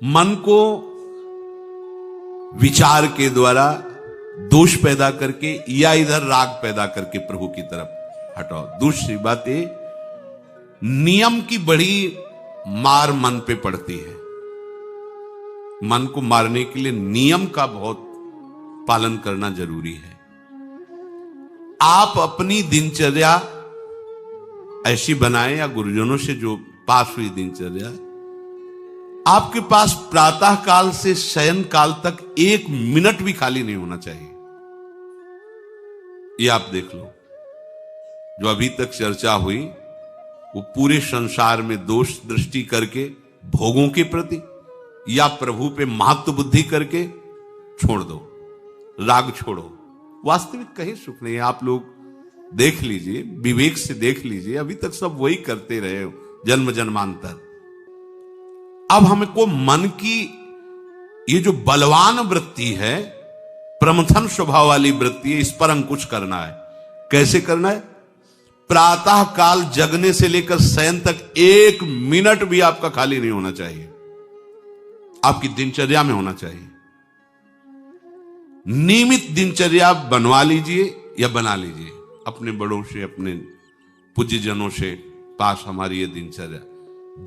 मन को विचार के द्वारा दोष पैदा करके या इधर राग पैदा करके प्रभु की तरफ हटाओ। दूसरी बात ये, नियम की बड़ी मार मन पे पड़ती है। मन को मारने के लिए नियम का बहुत पालन करना जरूरी है। आप अपनी दिनचर्या ऐसी बनाएं, या गुरुजनों से जो पास हुई दिनचर्या, आपके पास प्रातः काल से शयन काल तक 1 मिनट भी खाली नहीं होना चाहिए। ये आप देख लो, जो अभी तक चर्चा हुई वो पूरे संसार में दोष दृष्टि करके भोगों के प्रति या प्रभु पे महत्व बुद्धि करके छोड़ दो, राग छोड़ो। वास्तविक कहीं सुख नहीं है। आप लोग देख लीजिए, विवेक से देख लीजिए, अभी तक सब वही करते रहे हो जन्म जन्मांतर। अब हमको मन की ये जो बलवान वृत्ति है, प्रमथन स्वभाव वाली वृत्ति है, इस पर अंकुश करना है। कैसे करना है? प्रातः काल जगने से लेकर शयन तक 1 मिनट भी आपका खाली नहीं होना चाहिए। आपकी दिनचर्या में होना चाहिए। नियमित दिनचर्या बनवा लीजिए या बना लीजिए अपने बड़ों से, अपने पूज्यजनों से पास हमारी ये दिनचर्या।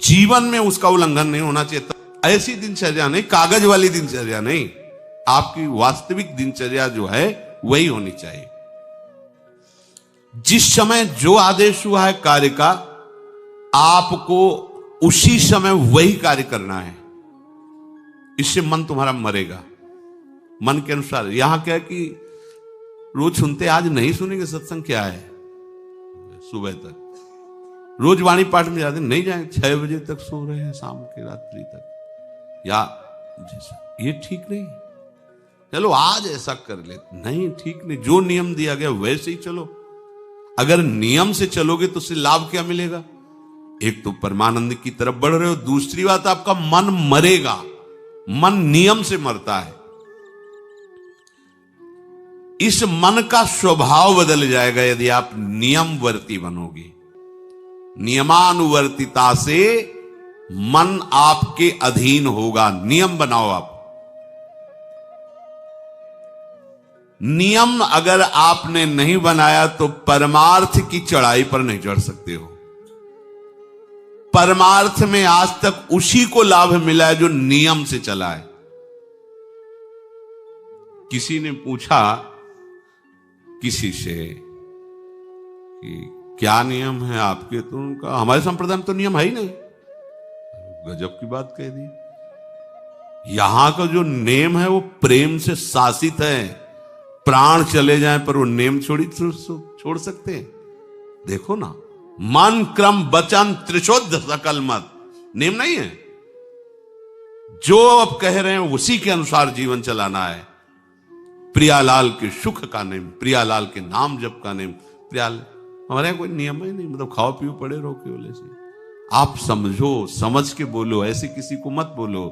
जीवन में उसका उल्लंघन नहीं होना चाहिए। ऐसी दिनचर्या नहीं, कागज वाली दिनचर्या नहीं, आपकी वास्तविक दिनचर्या जो है वही होनी चाहिए। जिस समय जो आदेश हुआ है कार्य का, आपको उसी समय वही कार्य करना है। इससे मन तुम्हारा मरेगा। मन के अनुसार यहां क्या है कि रोज सुनते, आज नहीं सुनेंगे सत्संग, क्या है सुबह तक रोज वाणी पाठ में जाते, नहीं जाएंगे, 6 बजे तक सो रहे हैं, शाम के रात्रि तक, या ये ठीक नहीं। चलो आज ऐसा कर ले, नहीं ठीक नहीं। जो नियम दिया गया वैसे ही चलो। अगर नियम से चलोगे तो उससे लाभ क्या मिलेगा? एक तो परमानंद की तरफ बढ़ रहे हो, दूसरी बात आपका मन मरेगा। मन नियम से मरता है। इस मन का स्वभाव बदल जाएगा यदि आप नियमवर्ती बनोगे। नियमानुवर्तिता से मन आपके अधीन होगा। नियम बनाओ आप। नियम अगर आपने नहीं बनाया तो परमार्थ की चढ़ाई पर नहीं चढ़ सकते हो। परमार्थ में आज तक उसी को लाभ मिला है जो नियम से चला है। किसी ने पूछा किसी से कि क्या नियम है आपके, तो उनका हमारे संप्रदाय में तो नियम है ही नहीं। गजब की बात कह दी। यहां का जो नेम है वो प्रेम से शासित है। प्राण चले जाएं पर वो नेम छोड़ सकते हैं? देखो ना, मन क्रम वचन त्रिशुद्ध सकल मत, नेम नहीं है। जो अब कह रहे हैं उसी के अनुसार जीवन चलाना है। प्रियालाल के सुख का नेम, प्रियालाल के नाम जप का नेम। प्रियालाल हमारे यहां कोई नियम ही नहीं, मतलब खाओ पियो पड़े रहो केवल ऐसे। आप समझो, समझ के बोलो, ऐसे किसी को मत बोलो।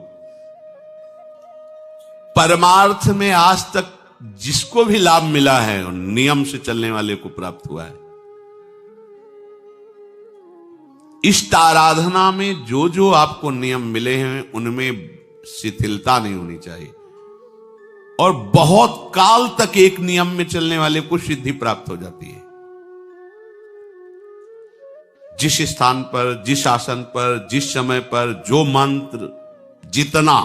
परमार्थ में आज तक जिसको भी लाभ मिला है नियम से चलने वाले को प्राप्त हुआ है। इष्ट आराधना में जो जो आपको नियम मिले हैं उनमें शिथिलता नहीं होनी चाहिए, और बहुत काल तक एक नियम में चलने वाले को सिद्धि प्राप्त हो जाती है। जिस स्थान पर, जिस आसन पर, जिस समय पर जो मंत्र जितना,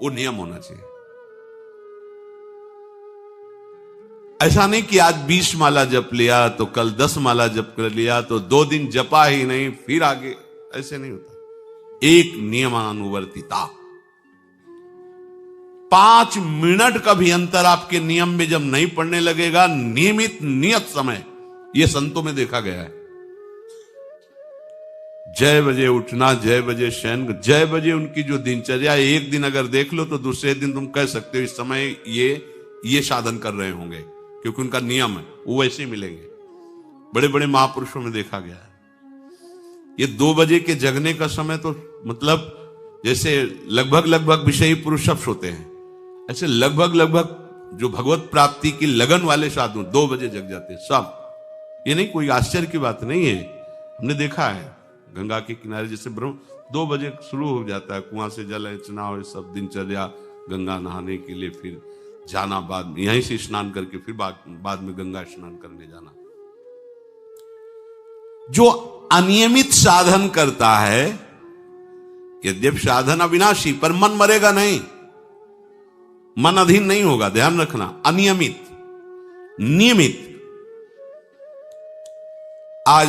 वो नियम होना चाहिए। ऐसा नहीं कि आज 20 माला जप लिया तो कल 10 माला जप कर लिया तो 2 दिन जपा ही नहीं फिर आगे, ऐसे नहीं होता। एक नियमानुवर्तिता। 5 मिनट का भी अंतर आपके नियम में जब नहीं पड़ने लगेगा, नियमित नियत समय, यह संतों में देखा गया है। 6 बजे उठना, 6 बजे शयन, 6 बजे उनकी जो दिनचर्या, एक दिन अगर देख लो तो दूसरे दिन तुम कह सकते हो इस समय ये साधन कर रहे होंगे, क्योंकि उनका नियम है, वो वैसे ही मिलेंगे। बड़े बड़े महापुरुषों में देखा गया है। ये 2 बजे के जगने का समय तो मतलब जैसे लगभग विषयी पुरुष सब सोते हैं, ऐसे लगभग जो भगवत प्राप्ति की लगन वाले साधु 2 बजे जग जाते हैं सब। ये नहीं कोई आश्चर्य की बात नहीं है, हमने देखा है। गंगा के किनारे जैसे ब्रह्म 2 बजे शुरू हो जाता है, कुआं से जल अर्चना हो, सब दिनचर्या, गंगा नहाने के लिए, फिर जाना बाद में, यहीं से स्नान करके फिर बाद में गंगा स्नान करने जाना। जो अनियमित साधन करता है, यद्यप साधन अविनाशी, पर मन मरेगा नहीं, मन अधीन नहीं होगा, ध्यान रखना। अनियमित, नियमित, आज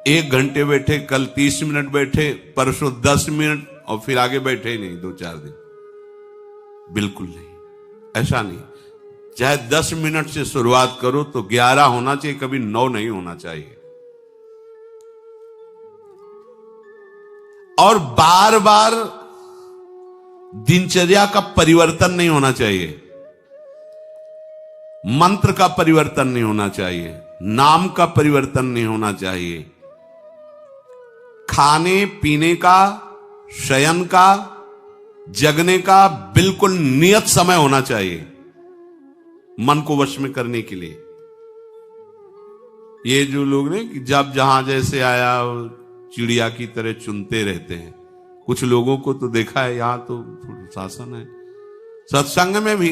1 घंटे बैठे, कल 30 मिनट बैठे, परसों 10 मिनट, और फिर आगे बैठे ही नहीं 2-4 दिन, बिल्कुल नहीं, ऐसा नहीं। चाहे 10 मिनट से शुरुआत करो तो 11 होना चाहिए, कभी 9 नहीं होना चाहिए। और बार बार दिनचर्या का परिवर्तन नहीं होना चाहिए, मंत्र का परिवर्तन नहीं होना चाहिए, नाम का परिवर्तन नहीं होना चाहिए। खाने पीने का, शयन का, जगने का बिल्कुल नियत समय होना चाहिए, मन को वश में करने के लिए। ये जो लोग ने कि जब जहां जैसे आया चिड़िया की तरह चुनते रहते हैं, कुछ लोगों को तो देखा है, यहां तो शासन है, सत्संग में भी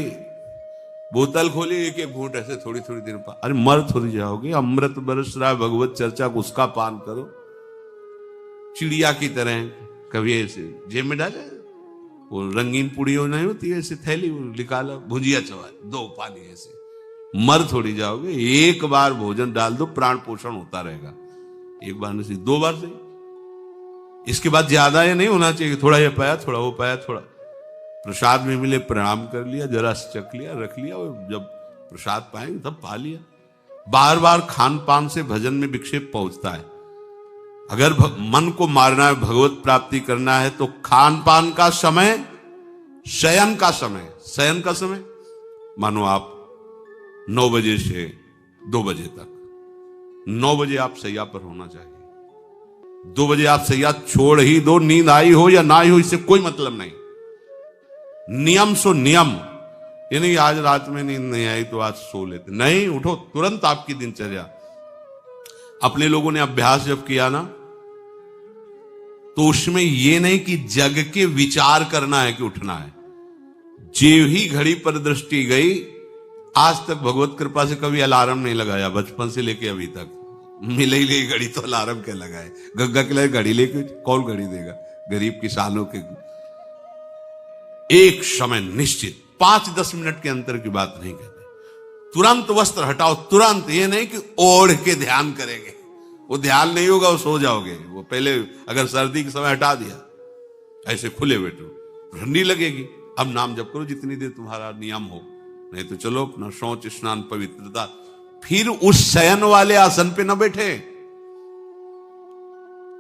बोतल खोली, एक घूंट ऐसे थोड़ी थोड़ी देर पर, अरे मर थोड़ी जाओगे, अमृत बरस रहा है, भगवत चर्चा को उसका पान करो। चिड़िया की तरह कभी ऐसे जेब में डाले, वो रंगीन पुड़ियों नहीं होती ऐसे थैली निकाला, भुजिया चबा 2 पानी, ऐसे मर थोड़ी जाओगे। एक बार भोजन डाल दो, प्राण पोषण होता रहेगा, एक बार नहीं 2 बार से। इसके बाद ज्यादा ये नहीं होना चाहिए, थोड़ा ये पाया, थोड़ा वो पाया, थोड़ा प्रसाद में मिले प्रणाम कर लिया, जरा चख लिया, रख लिया, और जब प्रसाद पाएंगे तब पा लिया। बार बार खान पान से भजन में विक्षेप पहुंचता है। अगर मन को मारना है, भगवत प्राप्ति करना है, तो खान पान का समय, शयन का समय, शयन का समय मानो आप 9 बजे से 2 बजे तक, 9 बजे आप सैया पर होना चाहिए। 2 बजे आप सैया छोड़ ही दो, नींद आई हो या ना आई हो, इससे कोई मतलब नहीं। नियम सो नियम, ये नहीं आज रात में नींद नहीं आई तो आज सो लेते, नहीं, उठो तुरंत। आपकी दिनचर्या, अपने लोगों ने अभ्यास जब किया ना, तो उसमें ये नहीं कि जग के विचार करना है कि उठना है। जेव ही घड़ी पर दृष्टि गई, आज तक भगवत कृपा से कभी अलार्म नहीं लगाया, बचपन से लेके अभी तक। मिले ही ले घड़ी तो अलार्म क्या लगाए, गंगा के लिए घड़ी लेके कौन घड़ी देगा, गरीब किसानों के। एक समय निश्चित, 5-10 मिनट के अंतर की बात नहीं कहते, तुरंत वस्त्र हटाओ, तुरंत। ये नहीं कि ओढ़ के ध्यान करेंगे, वो ध्यान नहीं होगा, वो सो जाओगे। वो पहले अगर सर्दी के समय हटा दिया, ऐसे खुले बैठो, ठंडी लगेगी। अब नाम जप करो जितनी देर तुम्हारा नियम हो, नहीं तो चलो अपना शौच स्नान पवित्रता, फिर उस शयन वाले आसन पे न बैठे।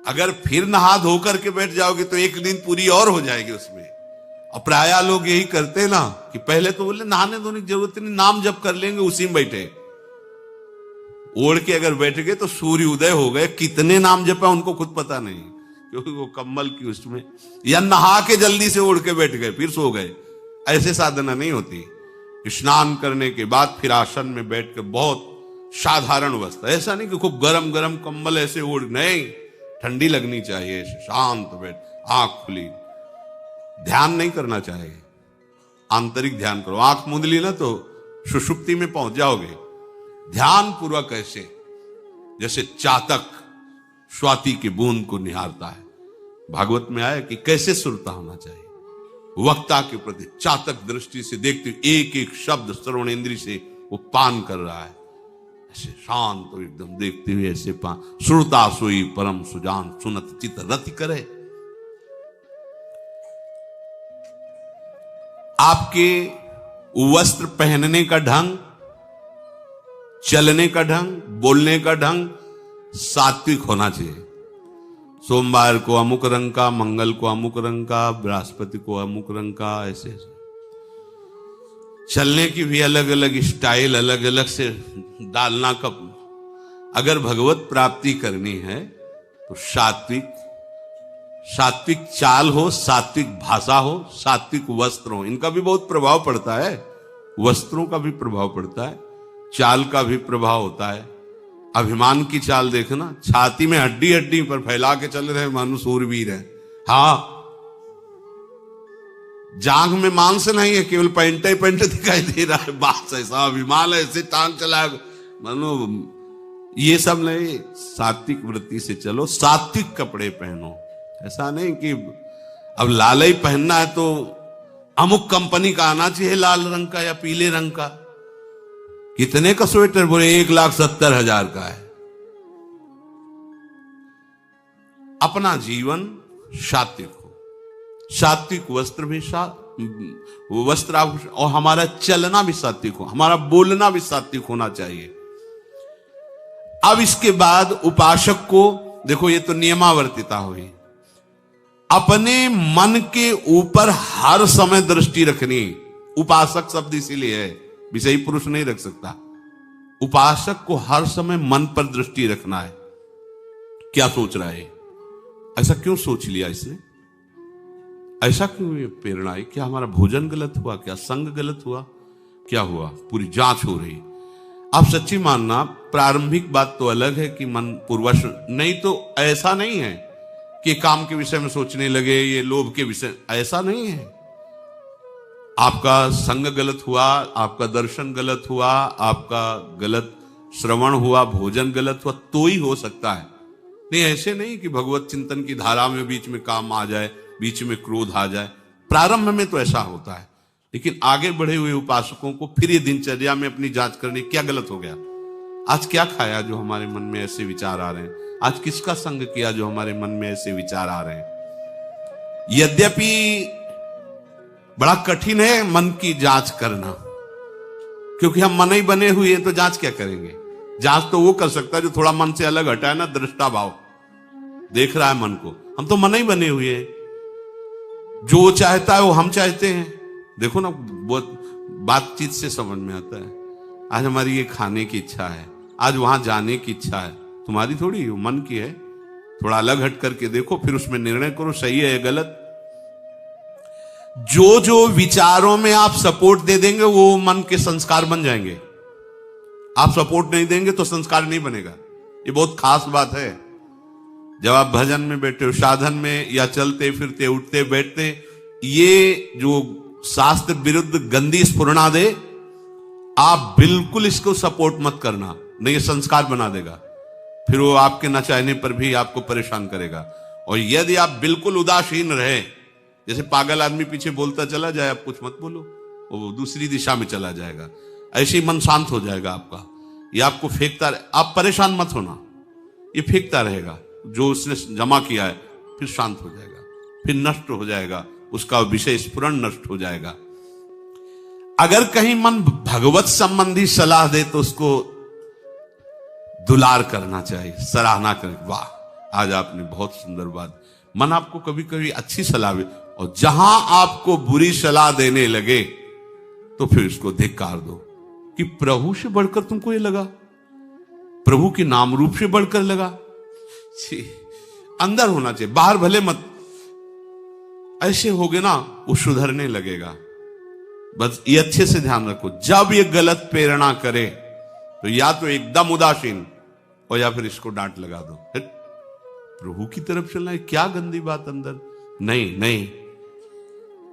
अगर फिर नहा धो करके बैठ जाओगे तो एक नींद पूरी और हो जाएगी उसमें। और प्राय लोग यही करते ना कि पहले तो बोले नहाने धोने की जरूरत नहीं, नाम जप कर लेंगे, उसी में बैठे। ओढ़ के अगर बैठ गए तो सूर्य उदय हो गए, कितने नाम जपा उनको खुद पता नहीं, क्योंकि वो कम्बल की उसमें, या नहा के जल्दी से ओढ़ के बैठ गए फिर सो गए। ऐसे साधना नहीं होती। स्नान करने के बाद फिर आसन में बैठ के बहुत साधारण अवस्था, ऐसा नहीं कि खूब गरम गरम कंबल ऐसे ओढ़, नहीं, ठंडी लगनी चाहिए, शांत बैठ, आंख खुली। ध्यान नहीं करना चाहिए, आंतरिक ध्यान करो। आंख मूंद ली ना तो सुषुप्ति में पहुंच जाओगे। ध्यान पूर्वक ऐसे, जैसे चातक स्वाति की बूंद को निहारता है। भागवत में आया कि कैसे सुरता होना चाहिए, वक्ता के प्रति चातक दृष्टि से देखते हुए एक एक शब्द श्रवण इंद्री से वो पान कर रहा है, ऐसे शांत तो एकदम देखते हुए ऐसे पान। श्रुता सोई परम सुजान, सुनत चित रति करे। आपके वस्त्र पहनने का ढंग, चलने का ढंग, बोलने का ढंग सात्विक होना चाहिए। सोमवार को अमुक रंग का, मंगल को अमुक रंग का, बृहस्पति को अमुक रंग का, ऐसे चलने की भी अलग अलग स्टाइल, अलग अलग से डालना। कब अगर भगवत प्राप्ति करनी है तो सात्विक चाल हो, सात्विक भाषा हो, सात्विक वस्त्र हो। इनका भी बहुत प्रभाव पड़ता है, वस्त्रों का भी प्रभाव पड़ता है, चाल का भी प्रभाव होता है। अभिमान की चाल देखना, छाती में हड्डी हड्डी पर फैला के चल रहे मानो सूरवीर है। हाँ, जांघ में मांस नहीं है, केवल पैंट ही पैंट दिखाई दे रहा है। बात ऐसा अभिमान है, ऐसे टांग चला मानो। ये सब नहीं, सात्विक वृत्ति से चलो, सात्विक कपड़े पहनो। ऐसा नहीं कि अब लाल ही पहनना है तो अमुक कंपनी का आना चाहिए, लाल रंग का या पीले रंग का। कितने का स्वेटर? बोले 1,70,000 का है। अपना जीवन सात्विक हो, सात्विक वस्त्र भी वस्त्र और हमारा चलना भी सात्विक हो, हमारा बोलना भी सात्विक होना चाहिए। अब इसके बाद उपासक को देखो, ये तो नियमावर्तिता हुई। अपने मन के ऊपर हर समय दृष्टि रखनी। उपासक शब्द इसीलिए है, विषयी पुरुष नहीं रख सकता। उपासक को हर समय मन पर दृष्टि रखना है। क्या सोच रहा है, ऐसा क्यों सोच लिया इसने, ऐसा क्यों ये प्रेरणा है? क्या हमारा भोजन गलत हुआ, क्या संग गलत हुआ, क्या हुआ? पूरी जांच हो रही। आप सच्ची मानना, प्रारंभिक बात तो अलग है कि मन पूर्वश, नहीं तो ऐसा नहीं है कि काम के विषय में सोचने लगे, ये लोभ के विषय, ऐसा नहीं है। आपका संग गलत हुआ, आपका दर्शन गलत हुआ, आपका गलत श्रवण हुआ, भोजन गलत हुआ, तो ही हो सकता है। नहीं, ऐसे नहीं कि भगवत चिंतन की धारा में बीच में काम आ जाए, बीच में क्रोध आ जाए। प्रारंभ में तो ऐसा होता है, लेकिन आगे बढ़े हुए उपासकों को फिर ये दिनचर्या में अपनी जांच करनी, क्या गलत हो गया, आज क्या खाया जो हमारे मन में ऐसे विचार आ रहे हैं, आज किसका संग किया जो हमारे मन में ऐसे विचार आ रहे हैं। यद्यपि बड़ा कठिन है मन की जांच करना, क्योंकि हम मन ही बने हुए हैं, तो जांच क्या करेंगे? जांच तो वो कर सकता है जो थोड़ा मन से अलग हटा है ना, दृष्टा भाव देख रहा है मन को। हम तो मन ही बने हुए हैं, जो चाहता है वो हम चाहते हैं। देखो ना, बहुत बातचीत से समझ में आता है। आज हमारी ये खाने की इच्छा है, आज वहां जाने की इच्छा है, तुम्हारी थोड़ी, मन की है। थोड़ा अलग हट करके देखो, फिर उसमें निर्णय करो, सही है या गलत। जो जो विचारों में आप सपोर्ट दे देंगे वो मन के संस्कार बन जाएंगे। आप सपोर्ट नहीं देंगे तो संस्कार नहीं बनेगा। ये बहुत खास बात है। जब आप भजन में बैठे हो, साधन में, या चलते फिरते उठते बैठते, ये जो शास्त्र विरुद्ध गंदी स्फुरणा दे, आप बिल्कुल इसको सपोर्ट मत करना, नहीं ये संस्कार बना देगा। फिर वो आपके न चाहने पर भी आपको परेशान करेगा। और यदि आप बिल्कुल उदासीन रहे, जैसे पागल आदमी पीछे बोलता चला जाए, आप कुछ मत बोलो, वो दूसरी दिशा में चला जाएगा, ऐसे ही मन शांत हो जाएगा आपका। ये आपको फेंकता आप परेशान मत होना, ये फेंकता रहेगा जो उसने जमा किया है, फिर शांत हो जाएगा, फिर नष्ट हो जाएगा, उसका विषय स्फुरण नष्ट हो जाएगा। अगर कहीं मन भगवत संबंधी सलाह दे तो उसको दुलार करना चाहिए, सराहना कर, वाह आज आपने बहुत सुंदर बात। मन आपको कभी कभी अच्छी सलाह दे, और जहां आपको बुरी सलाह देने लगे तो फिर उसको धिक्कार दो कि प्रभु से बढ़कर तुमको ये लगा, प्रभु के नाम रूप से बढ़कर लगा। अंदर होना चाहिए, बाहर भले मत। ऐसे हो गए ना, वो सुधरने लगेगा। बस ये अच्छे से ध्यान रखो, जब ये गलत प्रेरणा करे तो या तो एकदम उदासीन, और या फिर इसको डांट लगा दो, प्रभु की तरफ चलना है, क्या गंदी बात अंदर। नहीं नहीं,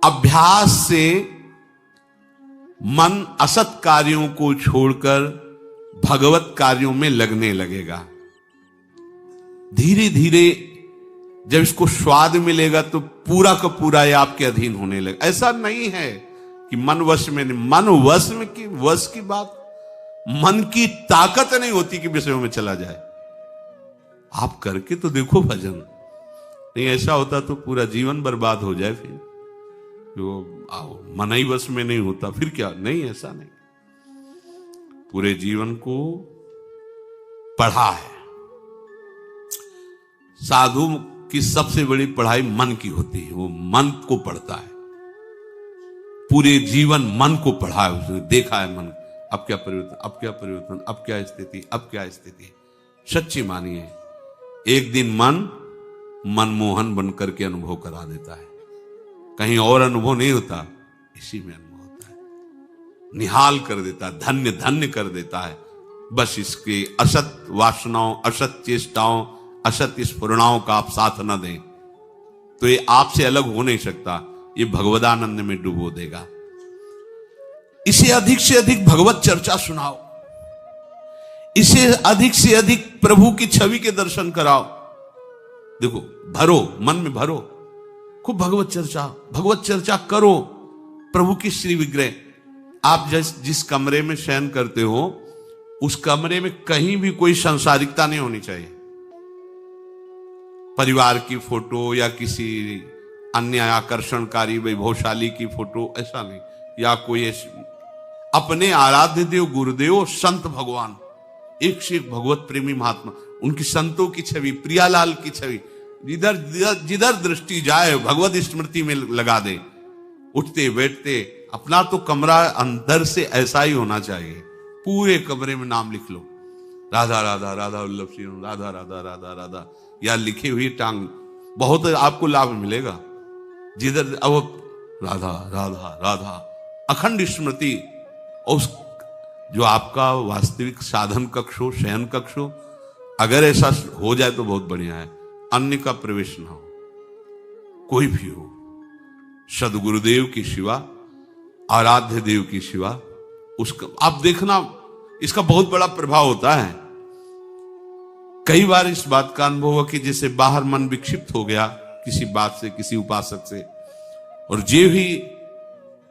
अभ्यास से मन असत कार्यों को छोड़कर भगवत कार्यों में लगने लगेगा। धीरे धीरे जब इसको स्वाद मिलेगा तो पूरा का पूरा ये आपके अधीन होने लगेगा। ऐसा नहीं है कि मन वश में नहीं, मन वश में की वश की बात, मन की ताकत नहीं होती कि विषयों में चला जाए। आप करके तो देखो भजन, नहीं ऐसा होता तो पूरा जीवन बर्बाद हो जाए। फिर जो मन ही वश में नहीं होता फिर क्या? नहीं, ऐसा नहीं। पूरे जीवन को पढ़ा है। साधु की सबसे बड़ी पढ़ाई मन की होती है, वो मन को पढ़ता है, पूरे जीवन मन को पढ़ा है, उसने देखा है मन अब क्या परिवर्तन, अब क्या परिवर्तन, अब क्या स्थिति, अब क्या स्थिति। सच्ची मानिए, एक दिन मन मनमोहन बनकर के अनुभव करा देता है। कहीं और अनुभव नहीं होता, इसी में अनुभव होता है। निहाल कर देता है, धन्य धन्य कर देता है। बस इसके असत वासनाओं, असत चेष्टाओं, असत स्फुरणाओं का आप साथ न दें तो ये आपसे अलग हो नहीं सकता, ये भगवदानंद में डुबो देगा। इसे अधिक से अधिक भगवत चर्चा सुनाओ, इसे अधिक से अधिक प्रभु की छवि के दर्शन कराओ। देखो, भरो, मन में भरो, खूब भगवत चर्चा करो। प्रभु की श्री विग्रह, आप जिस कमरे में शयन करते हो उस कमरे में कहीं भी कोई सांसारिकता नहीं होनी चाहिए। परिवार की फोटो या किसी अन्य आकर्षणकारी वैभवशाली की फोटो, ऐसा नहीं, या कोई अपने आराध्य देव गुरुदेव संत भगवान, एक से एक भगवत प्रेमी महात्मा, उनकी संतों की छवि, प्रियालाल की छवि, जिधर दृष्टि जाए भगवत स्मृति में लगा दे। उठते बैठते अपना तो कमरा अंदर से ऐसा ही होना चाहिए, पूरे कमरे में नाम लिख लो, राधा राधा राधा वल्लभ श्री राधा राधा राधा राधा, या लिखी हुई टांग, बहुत आपको लाभ मिलेगा। जिधर अब राधा राधा राधा अखंड स्मृति, और उस जो आपका वास्तविक साधन कक्ष हो, शयन कक्ष हो, अगर ऐसा हो जाए तो बहुत बढ़िया है। अन्य का प्रवेश ना हो, कोई भी हो, सदगुरुदेव की शिवा, आराध्य देव की शिवा, उसका आप देखना, इसका बहुत बड़ा प्रभाव होता है। कई बार इस बात का अनुभव हुआ कि जैसे बाहर मन विक्षिप्त हो गया किसी बात से, किसी उपासक से, और जे भी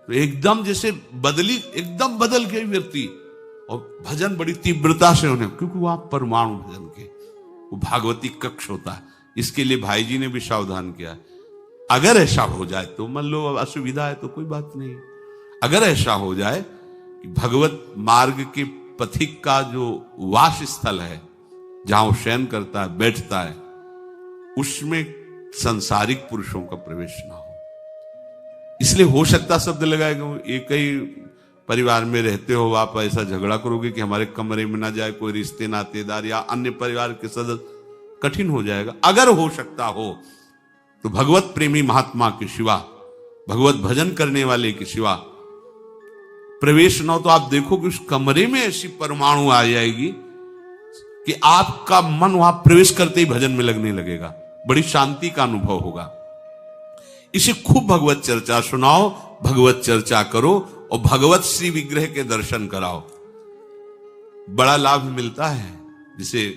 एकदम जैसे एकदम बदल गई व्यक्ति, और भजन बड़ी तीव्रता से होने, क्योंकि वहां परमाणु भजन के वो भागवती कक्ष होता है। इसके लिए भाई जी ने भी सावधान किया, अगर ऐसा हो जाए तो, मान लो असुविधा है तो कोई बात नहीं, अगर ऐसा हो जाए कि भगवत मार्ग के पथिक का जो वास स्थल है, जहां वो शयन करता है, बैठता है, उसमें सांसारिक पुरुषों का प्रवेश ना हो। इसलिए हो सकता शब्द लगाएगा, एक ही परिवार में रहते हो, आप ऐसा झगड़ा करोगे कि हमारे कमरे में ना जाए कोई रिश्ते नातेदार या अन्य परिवार के सदस्य, कठिन हो जाएगा। अगर हो सकता हो तो भगवत प्रेमी महात्मा के सिवा, भगवत भजन करने वाले के सिवा प्रवेश न हो, तो आप देखो कि उस कमरे में ऐसी परमाणु आ जाएगी कि आपका मन वहां प्रवेश करते ही भजन में लगने लगेगा, बड़ी शांति का अनुभव होगा। इसे खूब भगवत चर्चा सुनाओ, भगवत चर्चा करो, और भगवत श्री विग्रह के दर्शन कराओ, बड़ा लाभ मिलता है। जिसे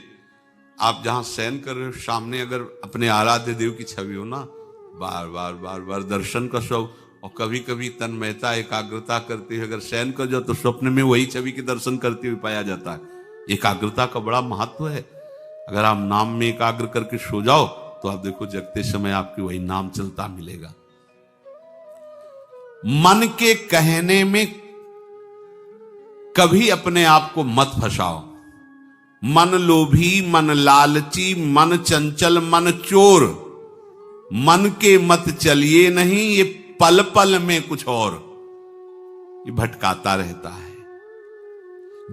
आप जहां शयन कर रहे हो, सामने अगर अपने आराध्य देव की छवि हो ना, बार बार बार बार दर्शन का शौक, और कभी कभी तन्मयता एकाग्रता करते हुए अगर शयन कर जाओ तो स्वप्न में वही छवि के दर्शन करते हुए पाया जाता है। एकाग्रता का बड़ा महत्व है। अगर आप नाम में एकाग्र करके सो जाओ तो आप देखो जगते समय आपकी वही नाम चलता मिलेगा। मन के कहने में कभी अपने आप को मत फंसाओ। मन लोभी, मन लालची, मन चंचल, मन चोर, मन के मत चलिए नहीं, ये पल पल में कुछ और, ये भटकाता रहता है।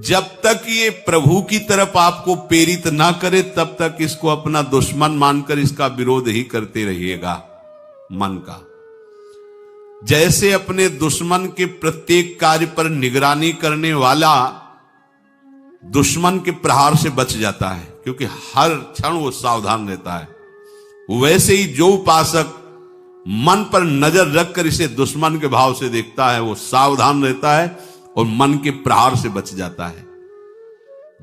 जब तक ये प्रभु की तरफ आपको प्रेरित ना करे तब तक इसको अपना दुश्मन मानकर इसका विरोध ही करते रहिएगा। मन का जैसे अपने दुश्मन के प्रत्येक कार्य पर निगरानी करने वाला दुश्मन के प्रहार से बच जाता है, क्योंकि हर क्षण वो सावधान रहता है, वैसे ही जो उपासक मन पर नजर रखकर इसे दुश्मन के भाव से देखता है वो सावधान रहता है और मन के प्रहार से बच जाता है।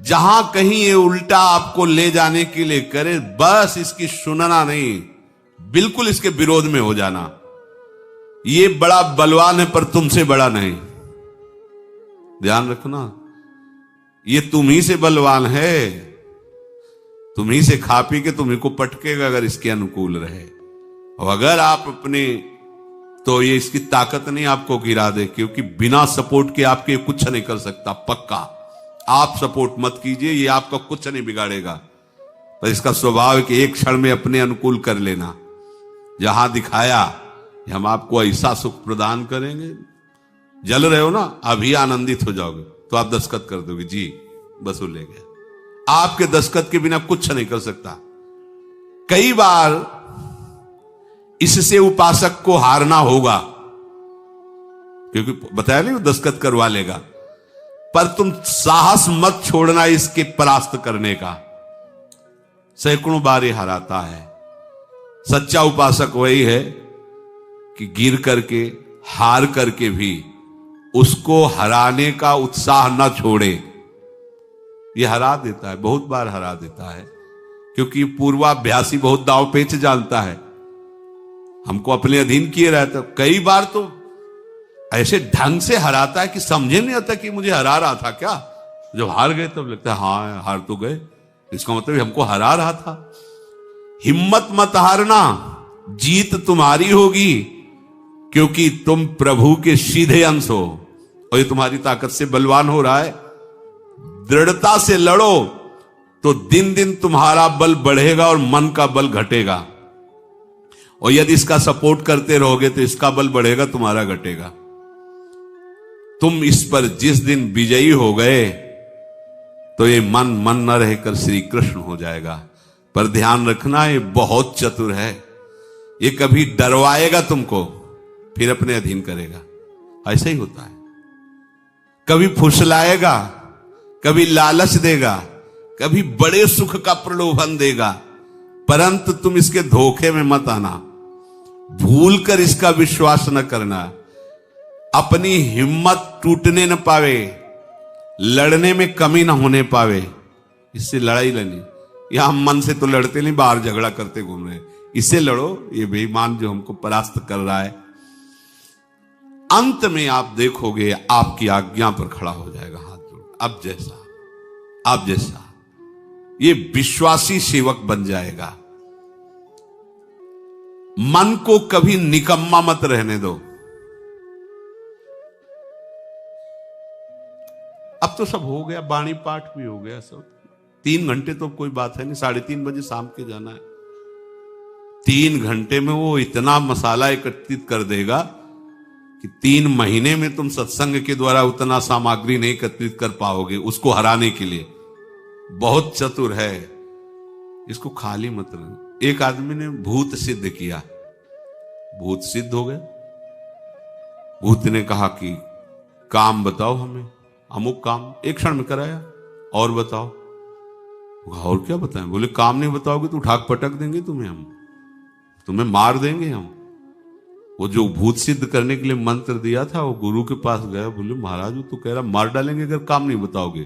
जहां कहीं ये उल्टा आपको ले जाने के लिए करे, बस इसकी सुनना नहीं, बिल्कुल इसके विरोध में हो जाना। ये बड़ा बलवान है पर तुमसे बड़ा नहीं, ध्यान रखना, ये तुम ही से बलवान है, तुम ही से खा पी के तुम्ही को पटकेगा अगर इसके अनुकूल रहे। और अगर आप अपने, तो ये इसकी ताकत नहीं आपको गिरा दे, क्योंकि बिना सपोर्ट के आपके कुछ नहीं कर सकता। पक्का आप सपोर्ट मत कीजिए, ये आपका कुछ नहीं बिगाड़ेगा, पर इसका स्वभाव है कि एक क्षण में अपने अनुकूल कर लेना। जहां दिखाया हम आपको ऐसा सुख प्रदान करेंगे, जल रहे हो ना, अभी आनंदित हो जाओगे तो आप दस्तखत कर दोगे, जी बस वो ले गया। आपके दस्तखत के बिना कुछ नहीं कर सकता। कई बार इससे उपासक को हारना होगा, क्योंकि बताया नहीं वो दस्तखत करवा लेगा। पर तुम साहस मत छोड़ना इसके परास्त करने का। सैकड़ों बार ये हराता है। सच्चा उपासक वही है कि गिर करके, हार करके भी उसको हराने का उत्साह न छोड़े। ये हरा देता है, बहुत बार हरा देता है, क्योंकि पूर्वाभ्यासी बहुत दांव पेच जानता है। हमको अपने अधीन किए रहता, कई बार तो ऐसे ढंग से हराता है कि समझे नहीं आता कि मुझे हरा रहा था क्या। जब हार गए तब लगता है हाँ हार तो गए, इसका मतलब हमको हरा रहा था। हिम्मत मत हारना, जीत तुम्हारी होगी, क्योंकि तुम प्रभु के सीधे अंश हो और ये तुम्हारी ताकत से बलवान हो रहा है। दृढ़ता से लड़ो तो दिन दिन तुम्हारा बल बढ़ेगा और मन का बल घटेगा, और यदि इसका सपोर्ट करते रहोगे तो इसका बल बढ़ेगा, तुम्हारा घटेगा। तुम इस पर जिस दिन विजयी हो गए तो ये मन न रहकर श्री कृष्ण हो जाएगा। पर ध्यान रखना, ये बहुत चतुर है। ये कभी डरवाएगा तुमको, फिर अपने अधीन करेगा। ऐसा ही होता है। कभी फुसलाएगा, कभी लालच देगा, कभी बड़े सुख का प्रलोभन देगा, परंतु तुम इसके धोखे में मत आना। भूल कर इसका विश्वास न करना। अपनी हिम्मत टूटने न पावे, लड़ने में कमी न होने पावे, इससे लड़ाई लड़नी। यहां मन से तो लड़ते नहीं, बाहर झगड़ा करते घूम रहे। इससे लड़ो, ये बेईमान जो हमको परास्त कर रहा है। अंत में आप देखोगे आपकी आज्ञा पर खड़ा हो जाएगा हाथ जोड़। अब जैसा ये विश्वासी सेवक बन जाएगा। मन को कभी निकम्मा मत रहने दो। अब तो सब हो गया, वाणी पाठ भी हो गया सब। 3 घंटे तो कोई बात है नहीं, 3:30 बजे शाम के जाना है। 3 घंटे में वो इतना मसाला एकत्रित कर देगा कि 3 महीने में तुम सत्संग के द्वारा उतना सामग्री नहीं एकत्रित कर पाओगे उसको हराने के लिए। बहुत चतुर है, इसको खाली मत रहना। एक आदमी ने भूत सिद्ध किया, भूत सिद्ध हो गया। भूत ने कहा कि काम बताओ हमें, अमुक काम। एक क्षण में कराया। और बताओ। और क्या बताएं? बोले काम नहीं बताओगे तो उठा पटक देंगे तुम्हें, हम तुम्हें मार देंगे हम। वो जो भूत सिद्ध करने के लिए मंत्र दिया था, वो गुरु के पास गया। बोले महाराज वो तो कह रहा मार डालेंगे अगर काम नहीं बताओगे।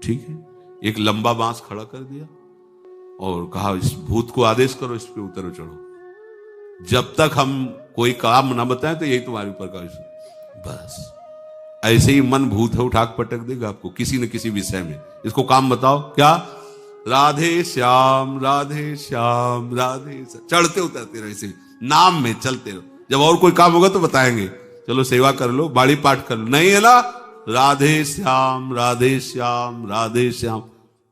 ठीक है, एक लंबा बांस खड़ा कर दिया और कहा इस भूत को आदेश करो, इस पे उतरो चढ़ो। जब तक हम कोई काम ना बताएं तो यही तुम्हारे ऊपर का। बस ऐसे ही मन भूत है, उठा पटक देगा आपको किसी न किसी विषय में। इसको काम बताओ, क्या? राधे श्याम राधे श्याम राधे श्याम। चढ़ते उतरते रहो, इसे नाम में चलते रहो। जब और कोई काम होगा तो बताएंगे, चलो सेवा कर लो, बाड़ी पाठ कर लो। नहीं है ना, राधे श्याम राधे श्याम राधे श्याम।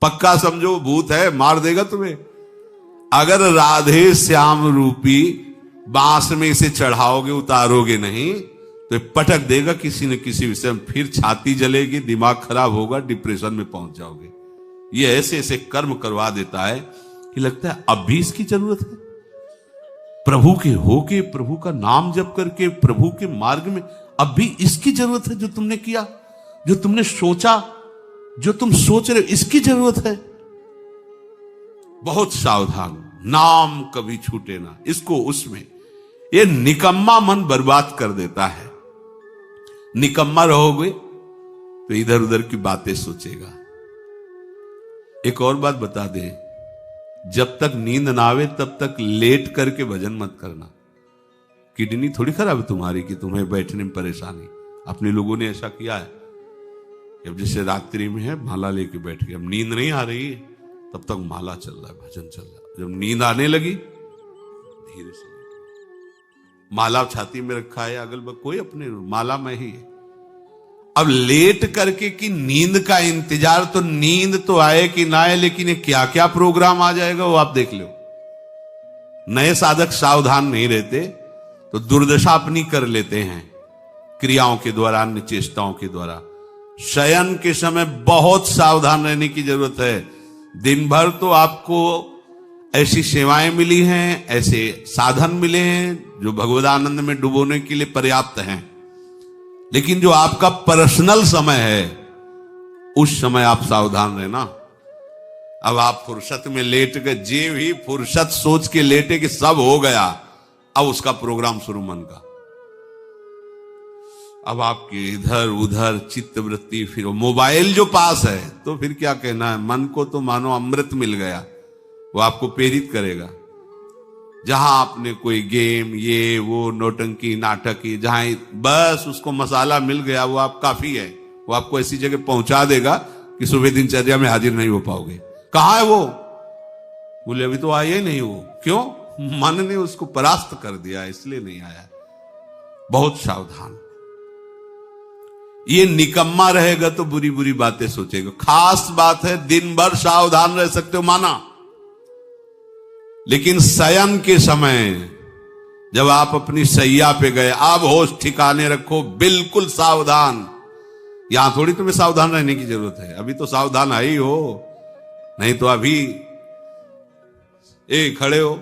पक्का समझो भूत है, मार देगा तुम्हें। अगर राधे श्याम रूपी बांस में इसे चढ़ाओगे, उतारोगे नहीं तो पटक देगा किसी न किसी विषय में। फिर छाती जलेगी, दिमाग खराब होगा, डिप्रेशन में पहुंच जाओगे। ये ऐसे ऐसे कर्म करवा देता है कि लगता है अब भी इसकी जरूरत है। प्रभु के होके, प्रभु का नाम जप करके, प्रभु के मार्ग में अब भी इसकी जरूरत है। जो तुमने किया, जो तुमने सोचा, जो तुम सोच रहे हो, इसकी जरूरत है। बहुत सावधान, नाम कभी छूटे ना इसको। उसमें ये निकम्मा मन बर्बाद कर देता है। निकम्मा रहोगे तो इधर उधर की बातें सोचेगा। एक और बात बता दे, जब तक नींद ना आवे तब तक लेट करके भजन मत करना। किडनी थोड़ी खराब है तुम्हारी कि तुम्हें बैठने में परेशानी। अपने लोगों ने ऐसा किया है, अब जैसे रात्रि में है माला लेके बैठ गए, अब नींद नहीं आ रही है तब तक माला चल रहा है, भजन चल रहा है। जब नींद आने लगी धीरे से माला छाती में रखा है, अगल बगल कोई अपने माला में ही है। अब लेट करके कि नींद का इंतजार, तो नींद तो आए कि ना आए, लेकिन ये क्या क्या प्रोग्राम आ जाएगा वो आप देख लो। नए साधक सावधान नहीं रहते तो दुर्दशा अपनी कर लेते हैं क्रियाओं के द्वारा, अन्य चेष्टाओं के द्वारा। शयन के समय बहुत सावधान रहने की जरूरत है। दिन भर तो आपको ऐसी सेवाएं मिली हैं, ऐसे साधन मिले हैं जो भगवदानंद में डुबोने के लिए पर्याप्त हैं, लेकिन जो आपका पर्सनल समय है उस समय आप सावधान रहना। अब आप फुर्सत में लेट गए, जे भी फुर्सत सोच के लेटे कि सब हो गया, अब उसका प्रोग्राम शुरू मन का। अब आपके इधर उधर चित्त वृत्ति, फिर मोबाइल जो पास है तो फिर क्या कहना है, मन को तो मानो अमृत मिल गया, वो आपको प्रेरित करेगा। जहां आपने कोई गेम ये वो नौटंकी नाटक की, जहां बस उसको मसाला मिल गया वो आप काफी है, वो आपको ऐसी जगह पहुंचा देगा कि सुबह दिनचर्या में हाजिर नहीं हो पाओगे। कहां है वो? बोले अभी तो आया ही नहीं वो। क्यों? मन ने उसको परास्त कर दिया, इसलिए नहीं आया। बहुत सावधान। ये निकम्मा रहेगा तो बुरी बुरी बातें सोचेगा। खास बात है दिन भर सावधान रह सकते हो माना, लेकिन शयन के समय जब आप अपनी सैया पे गए, अब होश ठिकाने रखो, बिल्कुल सावधान। यहां थोड़ी तुम्हें सावधान रहने की जरूरत है, अभी तो सावधान आई हो, नहीं तो अभी खड़े हो,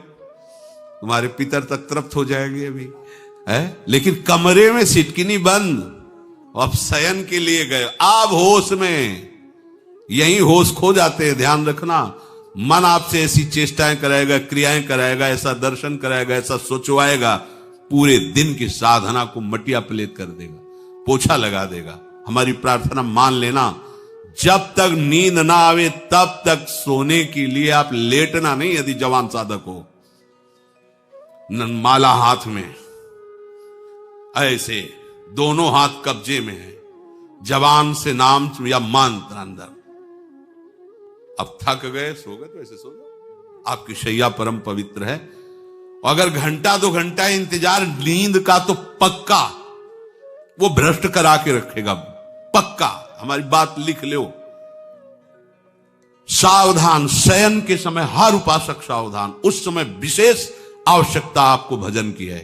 तुम्हारे पितर तक तृप्त हो जाएंगे अभी है। लेकिन कमरे में सिटकिनी बंद, अब शयन के लिए गए, अब होश में। यही होश खो जाते हैं, ध्यान रखना। मन आपसे ऐसी चेष्टाएं कराएगा, क्रियाएं कराएगा, ऐसा दर्शन कराएगा, ऐसा सोचवाएगा, पूरे दिन की साधना को मटिया प्लेट कर देगा, पोछा लगा देगा। हमारी प्रार्थना मान लेना, जब तक नींद ना आवे तब तक सोने के लिए आप लेटना नहीं। यदि जवान साधक हो, माला हाथ में, ऐसे दोनों हाथ कब्जे में है, जवान से नाम या मंत्र अंदर। अब थक गए, सो गए तो ऐसे सो जाओ, आपकी शैया परम पवित्र है। अगर घंटा 2 घंटा इंतजार नींद का तो पक्का वो भ्रष्ट करा के रखेगा, पक्का। हमारी बात लिख लो। सावधान, शयन के समय हर उपासक सावधान। उस समय विशेष आवश्यकता आपको भजन की है,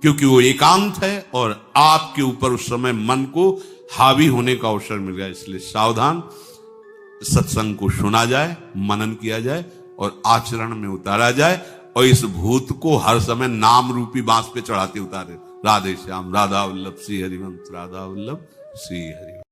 क्योंकि वो एकांत है और आपके ऊपर उस समय मन को हावी होने का अवसर मिल गया। इसलिए सावधान, सत्संग को सुना जाए, मनन किया जाए और आचरण में उतारा जाए, और इस भूत को हर समय नाम रूपी बांस पे चढ़ाते उतारे। राधे श्याम, राधा वल्लभ श्री हरिवंश, राधा वल्लभ श्री हरिवंश।